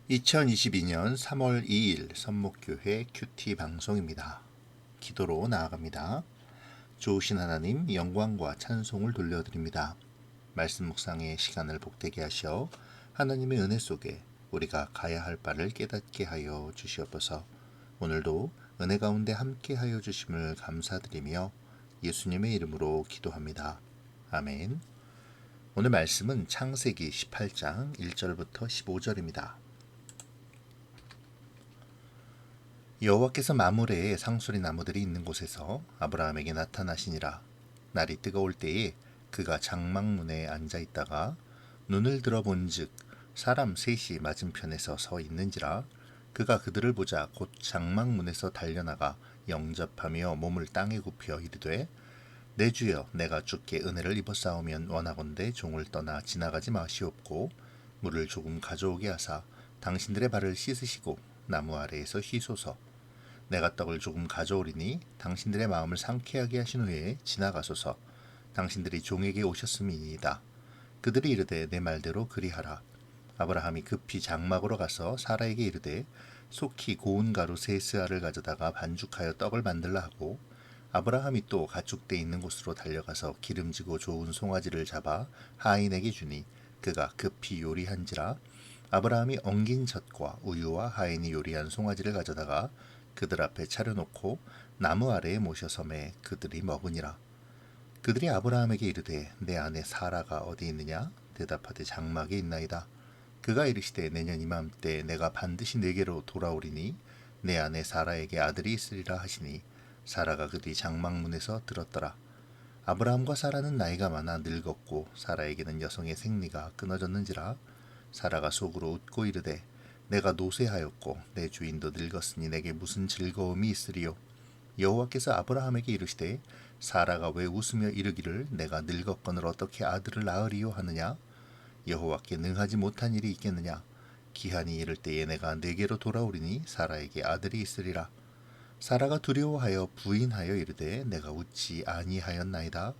2022년 3월 2일 선목교회 큐티 방송입니다. 기도로 나아갑니다. 좋으신 하나님, 영광과 찬송을 돌려드립니다. 말씀 묵상의 시간을 복되게 하셔 하나님의 은혜 속에 우리가 가야 할 바를 깨닫게 하여 주시옵소서. 오늘도 은혜 가운데 함께 하여 주심을 감사드리며 예수님의 이름으로 기도합니다. 아멘. 오늘 말씀은 창세기 18장 1절부터 15절입니다. 여호와께서 마므레에 상수리 나무들이 있는 곳에서 아브라함에게 나타나시니라. 날이 뜨거울 때에 그가 장막문에 앉아 있다가 눈을 들어본즉 사람 셋이 맞은편에서 서 있는지라. 그가 그들을 보자 곧 장막문에서 달려나가 영접하며 몸을 땅에 굽혀 이르되 내 주여, 내가 주께 은혜를 입었사오면 원하건대 종을 떠나 지나가지 마시옵고 물을 조금 가져오게 하사 당신들의 발을 씻으시고 나무 아래에서 쉬소서. 내가 떡을 조금 가져오리니 당신들의 마음을 상쾌하게 하신 후에 지나가소서. 당신들이 종에게 오셨음이니이다. 그들이 이르되 내 말대로 그리하라. 아브라함이 급히 장막으로 가서 사라에게 이르되 속히 고운 가루 세 스아를 가져다가 반죽하여 떡을 만들라 하고, 아브라함이 또 가축대 있는 곳으로 달려가서 기름지고 좋은 송아지를 잡아 하인에게 주니 그가 급히 요리한지라. 아브라함이 엉긴 젖과 우유와 하인이 요리한 송아지를 가져다가 그들 앞에 차려놓고 나무 아래에 모셔서 매 그들이 먹으니라. 그들이 아브라함에게 이르되 내 아내 사라가 어디 있느냐? 대답하되 장막에 있나이다. 그가 이르시되 내년 이맘때 내가 반드시 내게로 돌아오리니 내 아내 사라에게 아들이 있으리라 하시니 사라가 그 뒤 장막문에서 들었더라. 아브라함과 사라는 나이가 많아 늙었고 사라에게는 여성의 생리가 끊어졌는지라. 사라가 속으로 웃고 이르되 내가 노쇠하였고 내 주인도 늙었으니 내게 무슨 즐거움이 있으리요. 여호와께서 아브라함에게 이르시되 사라가 왜 웃으며 이르기를 내가 늙었거늘 어떻게 아들을 낳으리요 하느냐? 여호와께 능하지 못한 일이 있겠느냐? 기한이 이를 때에 내가 내게로 돌아오리니 사라에게 아들이 있으리라. 사라가 두려워하여 부인하여 이르되 내가 웃지 아니하였나이다.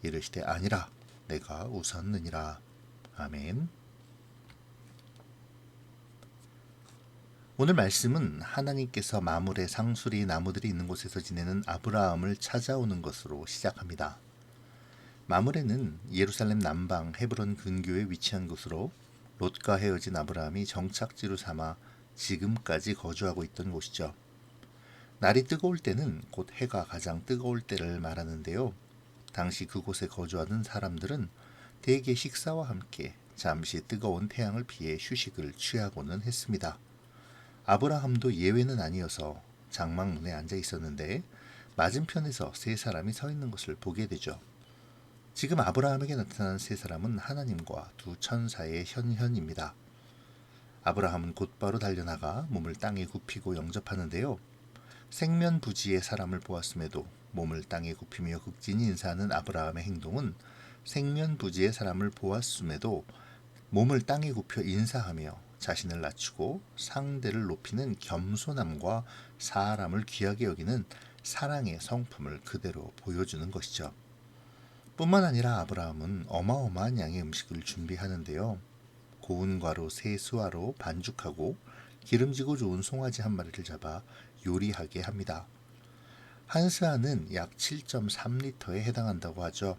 이르시되 아니라 내가 웃었느니라. 아멘. 오늘 말씀은 하나님께서 마므레 상수리 나무들이 있는 곳에서 지내는 아브라함을 찾아오는 것으로 시작합니다. 마므레는 예루살렘 남방 헤브론 근교에 위치한 곳으로 롯과 헤어진 아브라함이 정착지로 삼아 지금까지 거주하고 있던 곳이죠. 날이 뜨거울 때는 곧 해가 가장 뜨거울 때를 말하는데요. 당시 그곳에 거주하는 사람들은 대개 식사와 함께 잠시 뜨거운 태양을 피해 휴식을 취하고는 했습니다. 아브라함도 예외는 아니어서 장막문에 앉아 있었는데 맞은편에서 세 사람이 서 있는 것을 보게 되죠. 지금 아브라함에게 나타난 세 사람은 하나님과 두 천사의 현현입니다. 아브라함은 곧바로 달려나가 몸을 땅에 굽히고 영접하는데요. 생면부지의 사람을 보았음에도 몸을 땅에 굽히며 극진히 인사하는 아브라함의 행동은 생면부지의 사람을 보았음에도 몸을 땅에 굽혀 인사하며 자신을 낮추고 상대를 높이는 겸손함과 사람을 귀하게 여기는 사랑의 성품을 그대로 보여주는 것이죠. 뿐만 아니라 아브라함은 어마어마한 양의 음식을 준비하는데요. 고운 과로 세 수아로 반죽하고 기름지고 좋은 송아지 한 마리를 잡아 요리하게 합니다. 한 스아는 약 7.3리터에 해당한다고 하죠.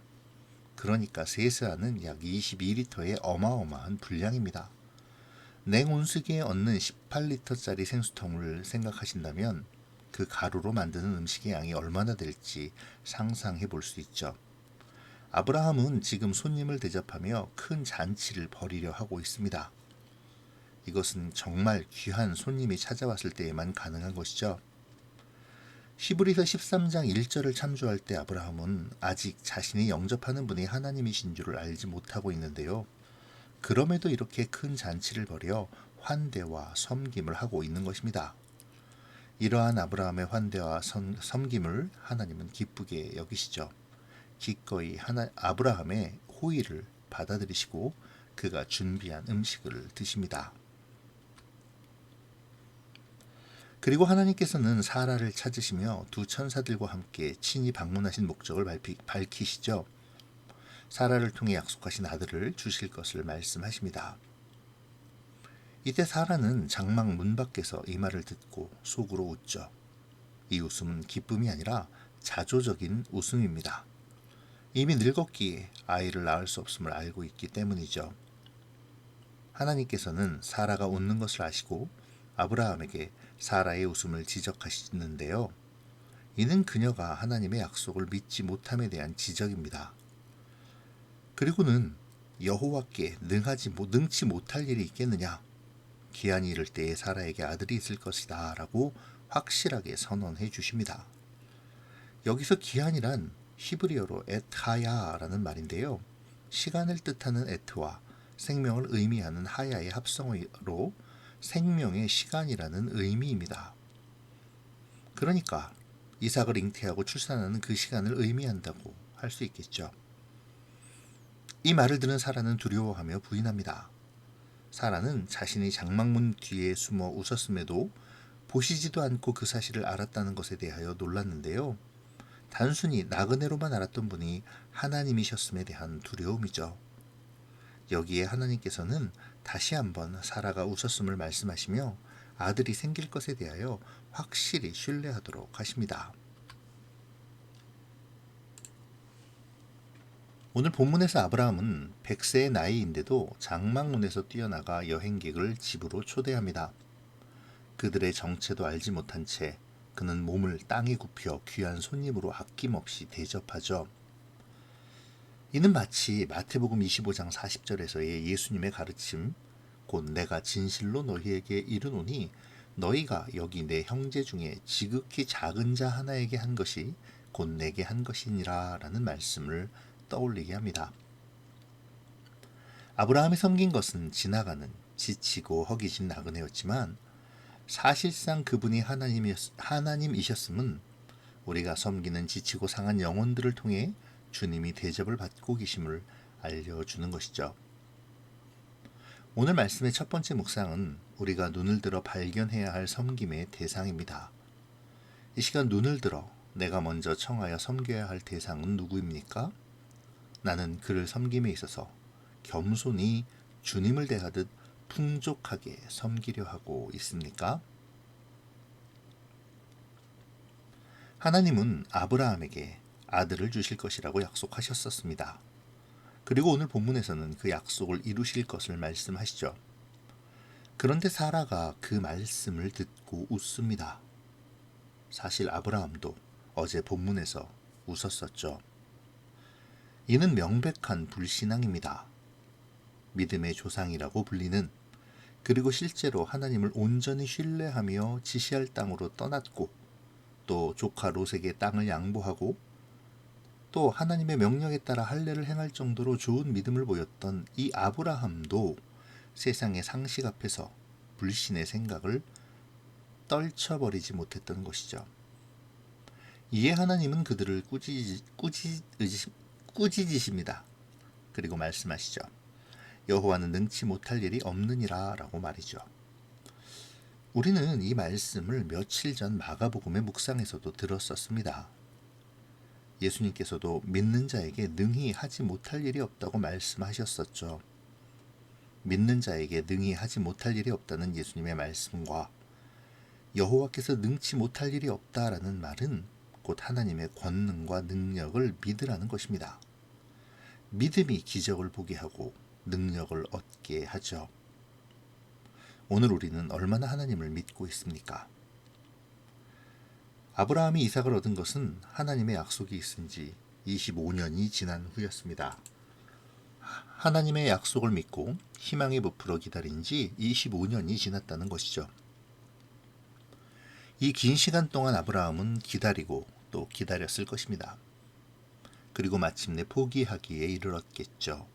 그러니까 세 스아는 약 22리터의 어마어마한 분량입니다. 냉온수기에 얻는 18리터짜리 생수통을 생각하신다면 그 가루로 만드는 음식의 양이 얼마나 될지 상상해 볼 수 있죠. 아브라함은 지금 손님을 대접하며 큰 잔치를 벌이려 하고 있습니다. 이것은 정말 귀한 손님이 찾아왔을 때에만 가능한 것이죠. 히브리서 13장 1절을 참조할 때 아브라함은 아직 자신이 영접하는 분이 하나님이신 줄을 알지 못하고 있는데요. 그럼에도 이렇게 큰 잔치를 벌여 환대와 섬김을 하고 있는 것입니다. 이러한 아브라함의 환대와 섬김을 하나님은 기쁘게 여기시죠. 기꺼이 아브라함의 호의를 받아들이시고 그가 준비한 음식을 드십니다. 그리고 하나님께서는 사라를 찾으시며 두 천사들과 함께 친히 방문하신 목적을 밝히시죠. 사라를 통해 약속하신 아들을 주실 것을 말씀하십니다. 이때 사라는 장막 문 밖에서 이 말을 듣고 속으로 웃죠. 이 웃음은 기쁨이 아니라 자조적인 웃음입니다. 이미 늙었기에 아이를 낳을 수 없음을 알고 있기 때문이죠. 하나님께서는 사라가 웃는 것을 아시고 아브라함에게 사라의 웃음을 지적하시는데요. 이는 그녀가 하나님의 약속을 믿지 못함에 대한 지적입니다. 그리고는 여호와께 능치 못할 일이 있겠느냐? 기한이 이를 때에 사라에게 아들이 있을 것이다 라고 확실하게 선언해 주십니다. 여기서 기한이란 히브리어로 에트하야라는 말인데요. 시간을 뜻하는 에트와 생명을 의미하는 하야의 합성어로 생명의 시간이라는 의미입니다. 그러니까 이삭을 잉태하고 출산하는 그 시간을 의미한다고 할 수 있겠죠. 이 말을 들은 사라는 두려워하며 부인합니다. 사라는 자신이 장막문 뒤에 숨어 웃었음에도 보시지도 않고 그 사실을 알았다는 것에 대하여 놀랐는데요. 단순히 나그네로만 알았던 분이 하나님이셨음에 대한 두려움이죠. 여기에 하나님께서는 다시 한번 사라가 웃었음을 말씀하시며 아들이 생길 것에 대하여 확실히 신뢰하도록 하십니다. 오늘 본문에서 아브라함은 100세의 나이인데도 장막문에서 뛰어나가 여행객을 집으로 초대합니다. 그들의 정체도 알지 못한 채 그는 몸을 땅에 굽혀 귀한 손님으로 아낌없이 대접하죠. 이는 마치 마태복음 25장 40절에서의 예수님의 가르침, 곧 내가 진실로 너희에게 이르노니 너희가 여기 내 형제 중에 지극히 작은 자 하나에게 한 것이 곧 내게 한 것이니라 라는 말씀을 떠올리게 합니다. 아브라함이 섬긴 것은 지나가는 지치고 허기진 나그네였지만 사실상 그분이 하나님이셨음은 우리가 섬기는 지치고 상한 영혼들을 통해 주님이 대접을 받고 계심을 알려주는 것이죠. 오늘 말씀의 첫 번째 묵상은 우리가 눈을 들어 발견해야 할 섬김의 대상입니다. 이 시간 눈을 들어 내가 먼저 청하여 섬겨야 할 대상은 누구입니까? 나는 그를 섬김에 있어서 겸손히 주님을 대하듯 풍족하게 섬기려 하고 있습니까? 하나님은 아브라함에게 아들을 주실 것이라고 약속하셨었습니다. 그리고 오늘 본문에서는 그 약속을 이루실 것을 말씀하시죠. 그런데 사라가 그 말씀을 듣고 웃습니다. 사실 아브라함도 어제 본문에서 웃었었죠. 이는 명백한 불신앙입니다. 믿음의 조상이라고 불리는, 그리고 실제로 하나님을 온전히 신뢰하며 지시할 땅으로 떠났고 또 조카 롯에게 땅을 양보하고 또 하나님의 명령에 따라 할례를 행할 정도로 좋은 믿음을 보였던 이 아브라함도 세상의 상식 앞에서 불신의 생각을 떨쳐버리지 못했던 것이죠. 이에 하나님은 그들을 꾸짖으십니다. 그리고 말씀하시죠. 여호와는 능치 못할 일이 없느니라 라고 말이죠. 우리는 이 말씀을 며칠 전 마가복음의 묵상에서도 들었었습니다. 예수님께서도 믿는 자에게 능히 하지 못할 일이 없다고 말씀하셨었죠. 믿는 자에게 능히 하지 못할 일이 없다는 예수님의 말씀과 여호와께서 능치 못할 일이 없다라는 말은 곧 하나님의 권능과 능력을 믿으라는 것입니다. 믿음이 기적을 보게 하고 능력을 얻게 하죠. 오늘 우리는 얼마나 하나님을 믿고 있습니까? 아브라함이 이삭을 얻은 것은 하나님의 약속이 있은 지 25년이 지난 후였습니다. 하나님의 약속을 믿고 희망에 부풀어 기다린 지 25년이 지났다는 것이죠. 이 긴 시간 동안 아브라함은 기다리고 또 기다렸을 것입니다. 그리고 마침내 포기하기에 이르렀겠죠.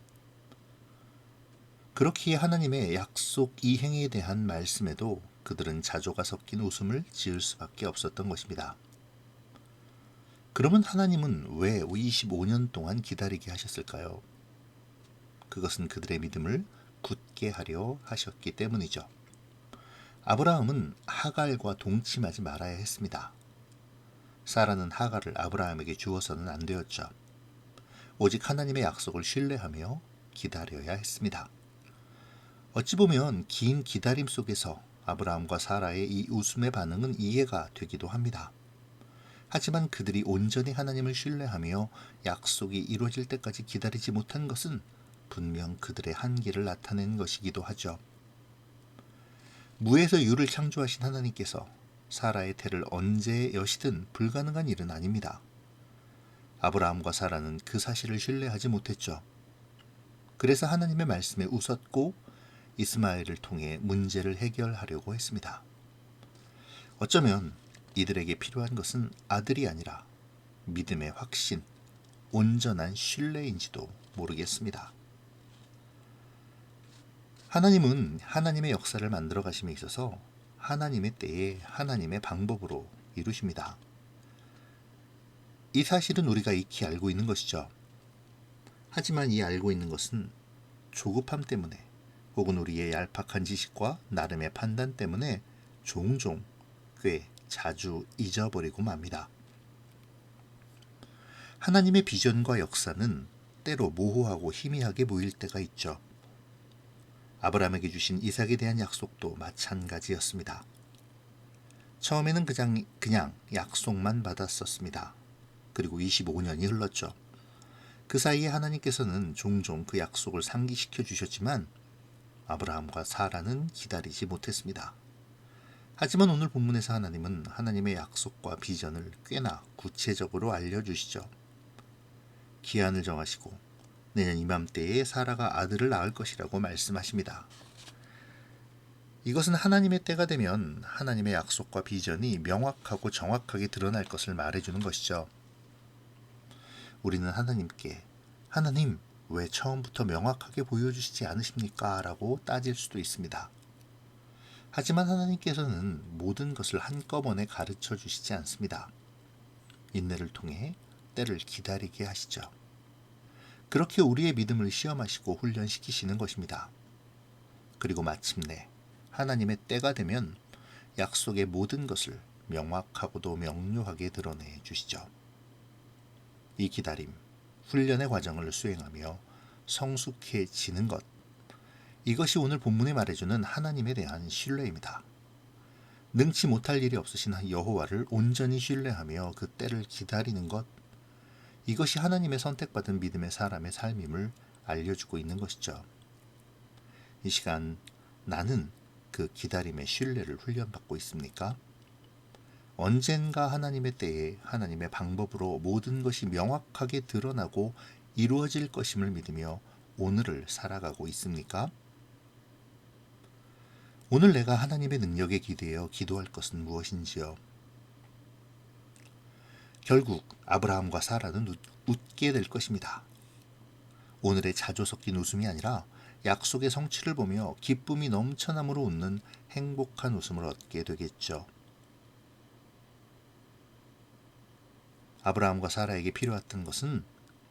그렇기에 하나님의 약속 이행에 대한 말씀에도 그들은 자조가 섞인 웃음을 지을 수밖에 없었던 것입니다. 그러면 하나님은 왜 25년 동안 기다리게 하셨을까요? 그것은 그들의 믿음을 굳게 하려 하셨기 때문이죠. 아브라함은 하갈과 동침하지 말아야 했습니다. 사라는 하갈을 아브라함에게 주어서는 안 되었죠. 오직 하나님의 약속을 신뢰하며 기다려야 했습니다. 어찌 보면 긴 기다림 속에서 아브라함과 사라의 이 웃음의 반응은 이해가 되기도 합니다. 하지만 그들이 온전히 하나님을 신뢰하며 약속이 이루어질 때까지 기다리지 못한 것은 분명 그들의 한계를 나타낸 것이기도 하죠. 무에서 유를 창조하신 하나님께서 사라의 태를 언제 여시든 불가능한 일은 아닙니다. 아브라함과 사라는 그 사실을 신뢰하지 못했죠. 그래서 하나님의 말씀에 웃었고 이스마엘을 통해 문제를 해결하려고 했습니다. 어쩌면 이들에게 필요한 것은 아들이 아니라 믿음의 확신, 온전한 신뢰인지도 모르겠습니다. 하나님은 하나님의 역사를 만들어 가심에 있어서 하나님의 때에 하나님의 방법으로 이루십니다. 이 사실은 우리가 익히 알고 있는 것이죠. 하지만 이 알고 있는 것은 조급함 때문에 혹은 우리의 얄팍한 지식과 나름의 판단 때문에 종종 꽤 자주 잊어버리고 맙니다. 하나님의 비전과 역사는 때로 모호하고 희미하게 보일 때가 있죠. 아브라함에게 주신 이삭에 대한 약속도 마찬가지였습니다. 처음에는 그냥 약속만 받았었습니다. 그리고 25년이 흘렀죠. 그 사이에 하나님께서는 종종 그 약속을 상기시켜 주셨지만 아브라함과 사라는 기다리지 못했습니다. 하지만 오늘 본문에서 하나님은 하나님의 약속과 비전을 꽤나 구체적으로 알려주시죠. 기한을 정하시고 내년 이맘때에 사라가 아들을 낳을 것이라고 말씀하십니다. 이것은 하나님의 때가 되면 하나님의 약속과 비전이 명확하고 정확하게 드러날 것을 말해주는 것이죠. 우리는 하나님께 하나님 왜 처음부터 명확하게 보여주시지 않으십니까? 라고 따질 수도 있습니다. 하지만 하나님께서는 모든 것을 한꺼번에 가르쳐 주시지 않습니다. 인내를 통해 때를 기다리게 하시죠. 그렇게 우리의 믿음을 시험하시고 훈련시키시는 것입니다. 그리고 마침내 하나님의 때가 되면 약속의 모든 것을 명확하고도 명료하게 드러내 주시죠. 이 기다림, 훈련의 과정을 수행하며 성숙해지는 것, 이것이 오늘 본문이 말해주는 하나님에 대한 신뢰입니다. 능치 못할 일이 없으신 여호와를 온전히 신뢰하며 그 때를 기다리는 것, 이것이 하나님의 선택받은 믿음의 사람의 삶임을 알려주고 있는 것이죠. 이 시간 나는 그 기다림의 신뢰를 훈련받고 있습니까? 언젠가 하나님의 때에 하나님의 방법으로 모든 것이 명확하게 드러나고 이루어질 것임을 믿으며 오늘을 살아가고 있습니까? 오늘 내가 하나님의 능력에 기대어 기도할 것은 무엇인지요? 결국 아브라함과 사라는 웃게 될 것입니다. 오늘의 자조 섞인 웃음이 아니라 약속의 성취를 보며 기쁨이 넘쳐남으로 웃는 행복한 웃음을 얻게 되겠죠. 아브라함과 사라에게 필요했던 것은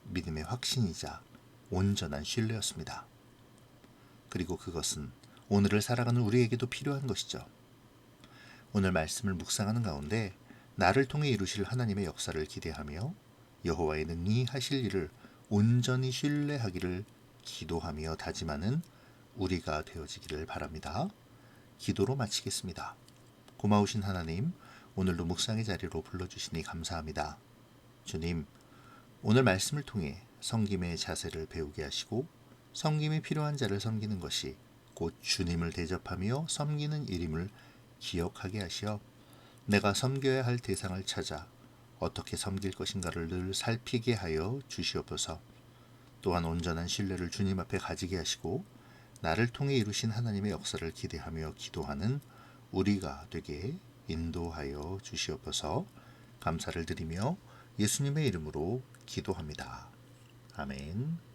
믿음의 확신이자 온전한 신뢰였습니다. 그리고 그것은 오늘을 살아가는 우리에게도 필요한 것이죠. 오늘 말씀을 묵상하는 가운데 나를 통해 이루실 하나님의 역사를 기대하며 여호와의 능히 하실 일을 온전히 신뢰하기를 기도하며 다짐하는 우리가 되어지기를 바랍니다. 기도로 마치겠습니다. 고마우신 하나님, 오늘도 묵상의 자리로 불러주시니 감사합니다. 주님, 오늘 말씀을 통해 섬김의 자세를 배우게 하시고 섬김이 필요한 자를 섬기는 것이 곧 주님을 대접하며 섬기는 일임을 기억하게 하시어 내가 섬겨야 할 대상을 찾아 어떻게 섬길 것인가를 늘 살피게 하여 주시옵소서. 또한 온전한 신뢰를 주님 앞에 가지게 하시고 나를 통해 이루신 하나님의 역사를 기대하며 기도하는 우리가 되게 인도하여 주시옵소서. 감사를 드리며 예수님의 이름으로 기도합니다. 아멘.